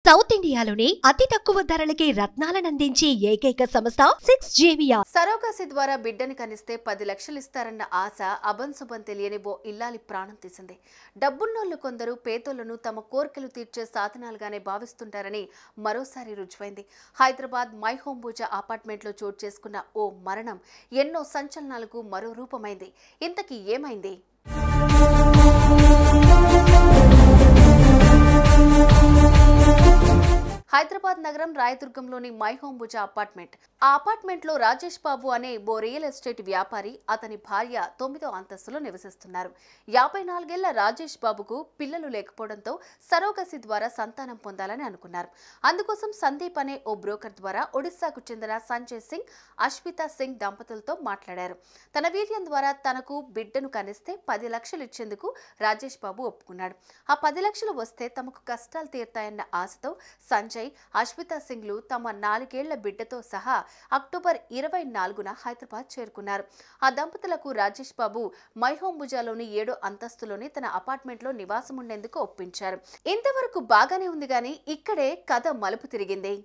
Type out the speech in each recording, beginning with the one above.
South ఇండియాలోనే అతి తక్కువ ధరలకి రత్నాలనందించే ఏకైక సంస్థ 6JVR. సరోగసి ద్వారా బిడ్డని కనిస్తే 10 లక్షలు ఇస్తారన్న ఆశ అబంశుభం తెలియని ఓ ఇల్లాలి ప్రాణం తీసింది. డబ్బున్నోళ్లు కొందరు పేదోళ్లను తమ కోర్కెలు తీర్చే సాధనాలుగానే భావిస్తుంటారని మరోసారి రుజువైంది. హైదరాబాద్ మై హోమ్ పూజ అపార్ట్మెంట్లో చోటు చేసుకున్న ఓ మరణం ఎన్నో సంచలనాలకు మరో రూపమైంది. ఇంతకీ ఏమైంది? హైదరాబాద్ నగరం రాయదుర్గంలోని మై హోమ్ భుజ అపార్ట్మెంట్. ఆ అపార్ట్మెంట్లో రాజేష్ బాబు అనే ఓ రియల్ ఎస్టేట్ వ్యాపారి, అతని భార్య 9వ అంతస్తులో నివసిస్తున్నారు. 54 ఏళ్ల రాజేష్ బాబుకు పిల్లలు లేకపోవడంతో సరోగసి ద్వారా సంతానం పొందాలని అనుకున్నారు. అందుకోసం సందీప్ అనే ఓ బ్రోకర్ ద్వారా ఒడిశాకు చెందిన సంజయ్ సింగ్, అశ్విత సింగ్ దంపతులతో మాట్లాడారు. తన వీర్యం ద్వారా తనకు బిడ్డను కనిస్తే 10 లక్షలు ఇచ్చేందుకు రాజేష్ బాబు ఒప్పుకున్నాడు. ఆ 10 లక్షలు వస్తే తమకు కష్టాలు తీరుతాయన్న ఆశతో సంజయ్, అశ్విత సింగ్లు తమ 4 ఏళ్ల బిడ్డతో సహా అక్టోబర్ 24న హైదరాబాద్ చేరుకున్నారు. ఆ దంపతులకు రాజేష్ బాబు మై హోమ్ భుజాలోని 7వ అంతస్తులోని తన అపార్ట్మెంట్లో నివాసం ఉండేందుకు ఒప్పించారు. ఇంతవరకు బాగానే ఉంది గానీ ఇక్కడే కథ మలుపు తిరిగింది.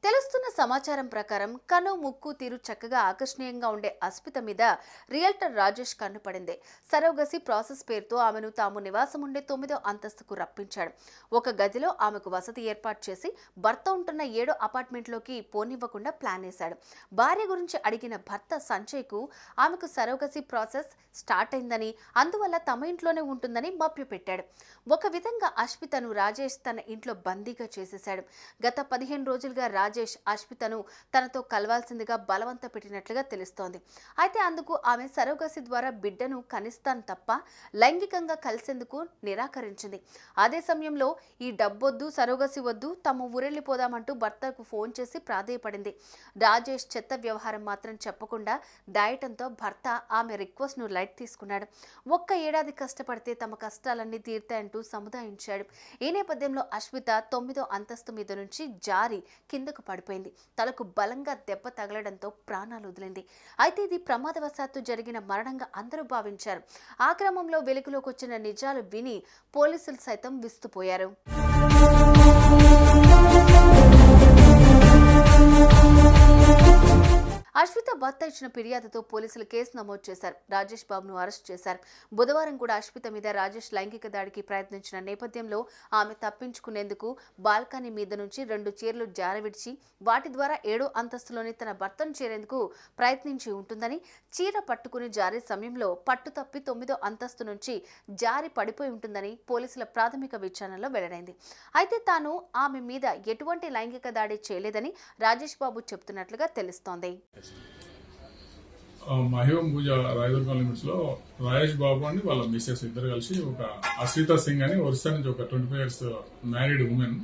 తెలుస్తున్న సమాచారం ప్రకారం కను ముక్కు తీరు చక్కగా ఆకర్షణీయంగా ఉండే అస్మిత మీద రియల్టర్ రాజేష్ కన్నుపడింది. సరోగసి ప్రాసెస్ పేరుతో ఆమెను తాము నివాసం ఉండే 9వ అంతస్తుకు రప్పించాడు. ఒక గదిలో ఆమెకు వసతి ఏర్పాటు చేసి భర్త ఉంటున్న 7వ అపార్ట్మెంట్లోకి పోనివ్వకుండా ప్లాన్ వేశాడు. భార్య గురించి అడిగిన భర్త సంజయ్కు ఆమెకు సరోగసి ప్రాసెస్ స్టార్ట్ అయిందని, అందువల్ల తమ ఇంట్లోనే ఉంటుందని మభ్యపెట్టాడు. ఒక విధంగా అశ్వితను రాజేష్ తన ఇంట్లో బందీగా చేసేశాడు. గత 15 రోజులుగా రాజేష్ అశ్వితను తనతో కలవాల్సిందిగా బలవంత పెట్టినట్లుగా తెలుస్తోంది. అయితే అందుకు ఆమె సరోగసి ద్వారా బిడ్డను కనిస్తాను తప్ప లైంగికంగా కలిసేందుకు నిరాకరించింది. అదే సమయంలో ఈ డబ్బొద్దు, సరోగసి వద్దు, తమ ఊరెళ్లిపోదామంటూ భర్తకు ఫోన్ చేసి ప్రాధేయపడింది. రాజేష్ చెత్త వ్యవహారం మాత్రం చెప్పకుండా దాయటంతో భర్త ఆమె రిక్వెస్ట్ ను లైట్ తీసుకున్నాడు. ఒక్క ఏడాది కష్టపడితే తమ కష్టాలన్నీ తీర్తాయంటూ సముదాయించాడు. ఈ నేపథ్యంలో అశ్విత 9వ అంతస్తు మీద నుంచి జారి కిందకు పడిపోయింది. తలకు బలంగా దెబ్బ తగలడంతో ప్రాణాలు వదిలింది. అయితే ఇది ప్రమాదవశాత్తు జరిగిన మరణంగా అందరూ భావించారు. ఆ క్రమంలో వెలుగులోకి వచ్చిన నిజాలు విని పోలీసులు సైతం విస్తుపోయారు. అశ్విత భర్త ఇచ్చిన ఫిర్యాదుతో పోలీసులు కేసు నమోదు చేశారు. రాజేష్ బాబును అరెస్ట్ చేశారు. బుధవారం కూడా అశ్విత మీద రాజేష్ లైంగిక దాడికి ప్రయత్నించిన నేపథ్యంలో ఆమె తప్పించుకునేందుకు బాల్కనీ మీద నుంచి 2 చీరలు జారవిడిచి వాటి ద్వారా 7వ అంతస్తులోని తన భర్తను చేరేందుకు ప్రయత్నించి ఉంటుందని, చీర పట్టుకుని జారే సమయంలో పట్టు తప్పి 9వ అంతస్తు నుంచి జారి పడిపోయి ఉంటుందని పోలీసుల ప్రాథమిక విచారణలో వెల్లడైంది. అయితే తాను ఆమె మీద ఎటువంటి లైంగిక దాడి చేయలేదని రాజేష్ బాబు చెబుతున్నట్లుగా తెలుస్తోంది. మై హోమ్ భుజ రాయదుర్గం లిమిట్స్ లో రాజేష్ బాబు అని వాళ్ళ మిస్సెస్ ఇద్దరు కలిసి ఒక అశ్విత సింగ్ అని ఒరిస్సా నుంచి ఒక 25 years మ్యారీడ్ ఉమెన్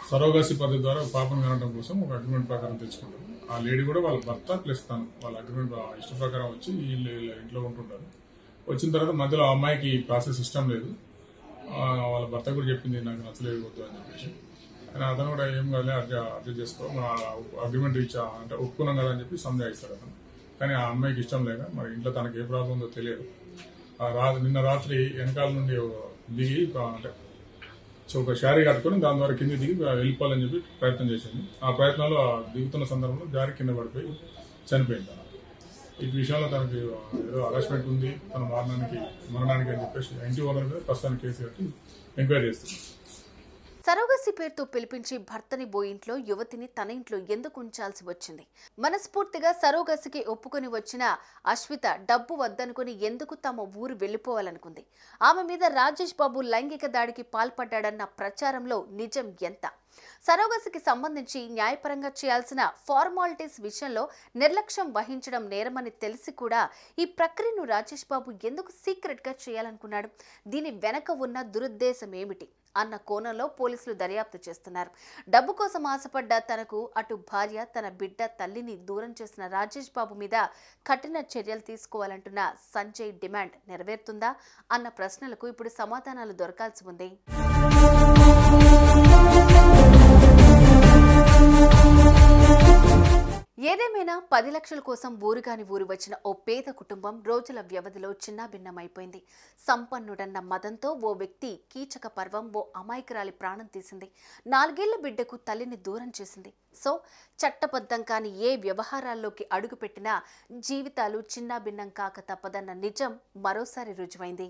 సరోగసి పద్ధతి ద్వారా పాపను కనడం కోసం ఒక అగ్రిమెంట్ ప్రకారం తెచ్చుకుంటారు. ఆ లేడీ కూడా వాళ్ళ భర్త ప్లస్ తను వాళ్ళ అగ్రిమెంట్ ఇష్ట ప్రకారం వచ్చి వీళ్ళు ఇంట్లో ఉంటుంటారు. వచ్చిన తర్వాత మధ్యలో ఆ అమ్మాయికి ప్రాసెస్ ఇష్టం లేదు. వాళ్ళ భర్త కూడా చెప్పింది నాకు నచ్చలేదు వద్దు అని చెప్పేసి. అతను కూడా ఏం కాదు అడ్జస్ట్ చేసుకో, మా అగ్రిమెంట్ ఇచ్చా అంటే ఒప్పుకున్నాం కదా అని చెప్పి సంజాయిస్తాడు అతను. కానీ ఆ అమ్మాయికి ఇష్టం లేక మరి ఇంట్లో తనకు ఏ ప్రాబ్లం ఉందో తెలియదు. నిన్న రాత్రి వెనకాల నుండి దిగి అంటే ఒక శారీ కట్టుకుని దాని ద్వారా కింది దిగి వెళ్ళిపోవాలని చెప్పి ప్రయత్నం చేసింది. ఆ ప్రయత్నంలో దిగుతున్న సందర్భంలో జారి కింద పడిపోయి చనిపోయింది. ఈ విషయంలో తనకి ఏదో హరాస్మెంట్ ఉంది, తన మరణానికి అని చెప్పేసి ఇంటి ఓనర్ మీద ప్రస్తుతానికి కేసు కట్టి ఎంక్వైరీ చేస్తుంది. సరోగసి పేరుతో పిలిపించి భర్తని ఇంట్లో యువతిని తన ఇంట్లో ఎందుకు ఉంచాల్సి వచ్చింది? మనస్ఫూర్తిగా సరోగసికి ఒప్పుకొని వచ్చిన అశ్విత డబ్బు వద్దనుకుని ఎందుకు తమ ఊరు వెళ్లిపోవాలనుకుంది? ఆమె మీద రాజేష్ బాబు లైంగిక దాడికి పాల్పడ్డాడన్న ప్రచారంలో నిజం ఎంత? సరోగసికి సంబంధించి న్యాయపరంగా చేయాల్సిన ఫార్మాలిటీస్ విషయంలో నిర్లక్ష్యం వహించడం నేరమని తెలిసి కూడా ఈ ప్రక్రియను రాజేష్ బాబు ఎందుకు సీక్రెట్ గా చేయాలనుకున్నాడు? దీని వెనక ఉన్న దురుద్దేశం ఏమిటి అన్న కోణంలో పోలీసులు దర్యాప్తు చేస్తున్నారు. డబ్బు కోసం ఆశపడ్డ తనకు అటు భార్య, తన బిడ్డ, తల్లిని దూరం చేసిన రాజేష్ బాబు మీద కఠిన చర్యలు తీసుకోవాలంటున్న సంజయ్ డిమాండ్ నెరవేరుతుందా అన్న ప్రశ్నలకు ఇప్పుడు సమాధానాలు దొరకాల్సి ఉంది. ఏదేమైనా 10 లక్షల కోసం ఊరుగాని ఊరు వచ్చిన ఓ పేద కుటుంబం రోజుల వ్యవధిలో చిన్నాభిన్నమైపోయింది. సంపన్నుడన్న మదంతో ఓ వ్యక్తి కీచక పర్వం ఓ అమాయకురాలి ప్రాణం తీసింది. 4 ఏళ్ల బిడ్డకు తల్లిని దూరం చేసింది. సో చట్టబద్ధం కాని ఏ వ్యవహారాల్లోకి అడుగుపెట్టినా జీవితాలు చిన్నాభిన్నం కాక తప్పదన్న నిజం మరోసారి రుజువైంది.